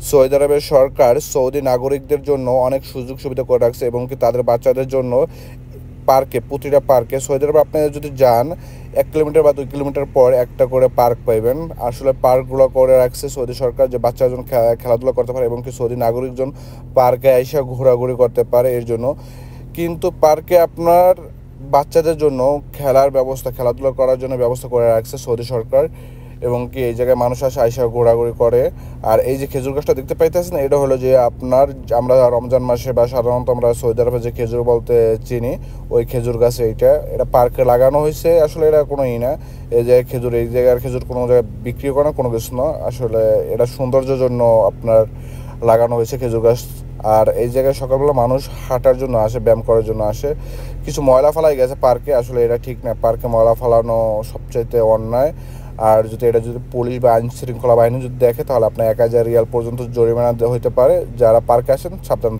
Saudi আরবের সরকার Saudi নাগরিকদের জন্য অনেক সুযোগ সুবিধা করে রাখছে এবং কি তাদের বাচ্চাদের জন্য প্রতিটা পার্কে সৌদি আরবে আপনি যদি যান 1 কিলোমিটার বা 2 কিলোমিটার পর একটা করে পার্ক পাইবেন। আসলে পার্কগুলো করে রাখছে সৌদি সরকার যে বাচ্চাজন খেলাধুলা করতে পারে এবং কি সৌদি নাগরিকজন পার্কে এসে ঘোরাঘুরি করতে পারে এর জন্য। কিন্তু পার্কে আপনার বাচ্চাদের জন্য খেলাধুলা করার জন্য ব্যবস্থা করে রাখছে সৌদি সরকার এবং কি এই জায়গায় মানুষ আইসা ঘোরাঘুরি করে। আর এই যে খেজুর গাছটা দেখতে পাইতেছেন, এটা হলো যে আমরা রমজান মাসে বা সাধারণত আমরা সৌদি আরবে যে খেজুর বলতে চিনি, ওই খেজুর গাছ এটা পার্কে লাগানো হয়েছে। আসলে এটা কোনো না, এই জায়গার খেজুর কোনো জায়গায় বিক্রি করে না, কোনো কিছু না। আসলে এটা সৌন্দর্যের জন্য আপনার লাগানো হয়েছে খেজুর গাছ। আর এই জায়গায় সকালবেলা মানুষ হাঁটার জন্য আসে, ব্যায়াম করার জন্য আসে। কিছু ময়লা ফেলাই গেছে পার্কে, আসলে এটা ঠিক না, পার্কে ময়লা ফেলানো সবচাইতে অন্যায়। আর যদি পুলিশ বা আইন শৃঙ্খলা বাহিনী যদি দেখে, তাহলে আপনার 1000 রিয়াল পর্যন্ত জরিমানা হইতে পারে। যারা পার্কে আসেন সাবধান।